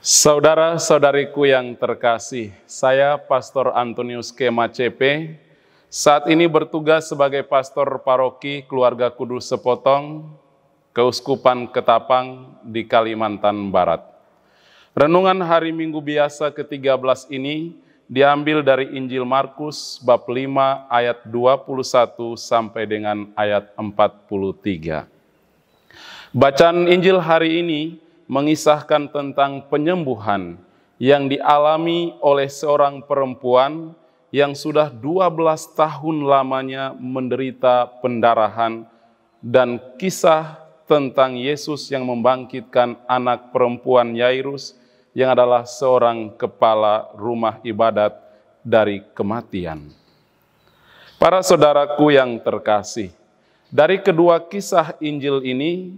Saudara-saudariku yang terkasih, saya Pastor Antonius Kema CP, saat ini bertugas sebagai pastor paroki Keluarga Kudus Sepotong, Keuskupan Ketapang di Kalimantan Barat. Renungan hari Minggu biasa ke-13 ini diambil dari Injil Markus bab 5 ayat 21 sampai dengan ayat 43. Bacaan Injil hari ini mengisahkan tentang penyembuhan yang dialami oleh seorang perempuan yang sudah 12 tahun lamanya menderita pendarahan, dan kisah tentang Yesus yang membangkitkan anak perempuan Yairus yang adalah seorang kepala rumah ibadat dari kematian. Para saudaraku yang terkasih, dari kedua kisah Injil ini,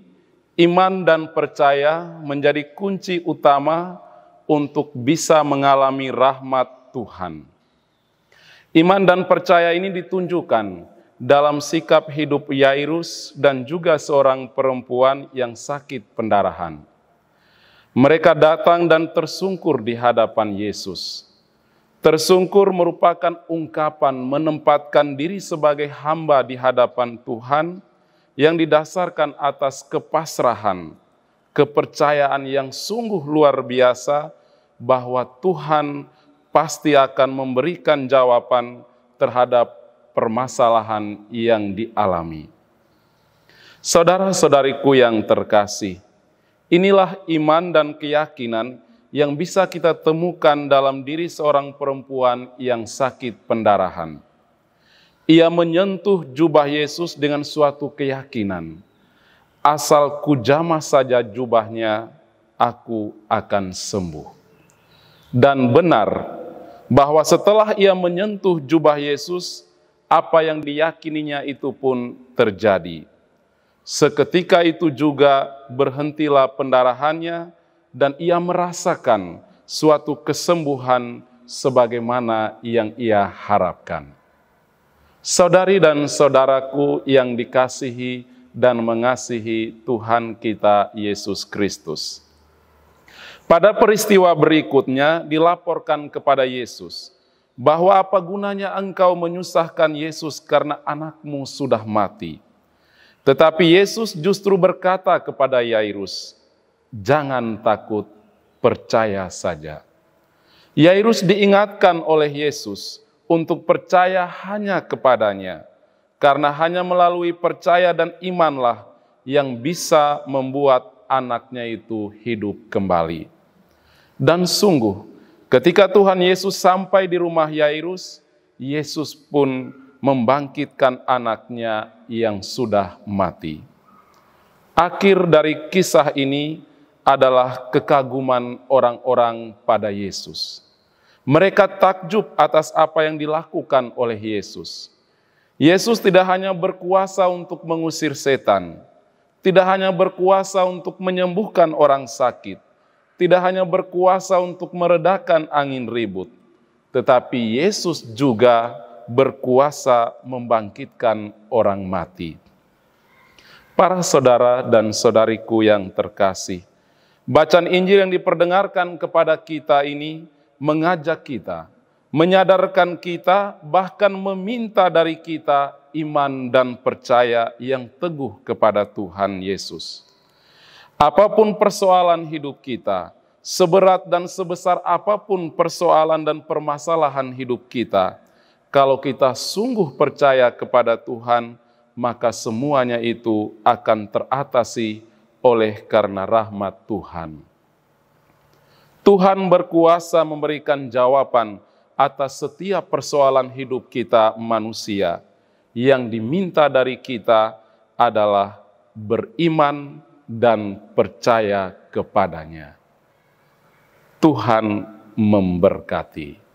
iman dan percaya menjadi kunci utama untuk bisa mengalami rahmat Tuhan. Iman dan percaya ini ditunjukkan dalam sikap hidup Yairus dan juga seorang perempuan yang sakit pendarahan. Mereka datang dan tersungkur di hadapan Yesus. Tersungkur merupakan ungkapan menempatkan diri sebagai hamba di hadapan Tuhan yang didasarkan atas kepasrahan, kepercayaan yang sungguh luar biasa bahwa Tuhan pasti akan memberikan jawaban terhadap permasalahan yang dialami. Saudara-saudariku yang terkasih, inilah iman dan keyakinan yang bisa kita temukan dalam diri seorang perempuan yang sakit pendarahan. Ia menyentuh jubah Yesus dengan suatu keyakinan. Asal kujamah saja jubahnya, aku akan sembuh. Dan benar bahwa setelah ia menyentuh jubah Yesus, apa yang diyakininya itu pun terjadi. Seketika itu juga berhentilah pendarahannya dan ia merasakan suatu kesembuhan sebagaimana yang ia harapkan. Saudari dan saudaraku yang dikasihi dan mengasihi Tuhan kita Yesus Kristus. Pada peristiwa berikutnya dilaporkan kepada Yesus bahwa apa gunanya engkau menyusahkan Yesus karena anakmu sudah mati. Tetapi Yesus justru berkata kepada Yairus, "Jangan takut, percaya saja." Yairus diingatkan oleh Yesus untuk percaya hanya kepadanya, karena hanya melalui percaya dan imanlah yang bisa membuat anaknya itu hidup kembali. Dan sungguh, ketika Tuhan Yesus sampai di rumah Yairus, Yesus pun membangkitkan anaknya yang sudah mati. Akhir dari kisah ini adalah kekaguman orang-orang pada Yesus. Mereka takjub atas apa yang dilakukan oleh Yesus. Yesus tidak hanya berkuasa untuk mengusir setan, tidak hanya berkuasa untuk menyembuhkan orang sakit, tidak hanya berkuasa untuk meredakan angin ribut, tetapi Yesus juga berkuasa membangkitkan orang mati. Para saudara dan saudariku yang terkasih, bacaan Injil yang diperdengarkan kepada kita ini mengajak kita, menyadarkan kita, bahkan meminta dari kita iman dan percaya yang teguh kepada Tuhan Yesus. Apapun persoalan hidup kita, seberat dan sebesar apapun persoalan dan permasalahan hidup kita, kalau kita sungguh percaya kepada Tuhan, maka semuanya itu akan teratasi oleh karena rahmat Tuhan. Tuhan berkuasa memberikan jawaban atas setiap persoalan hidup kita manusia. Yang diminta dari kita adalah beriman dan percaya kepadanya. Tuhan memberkati.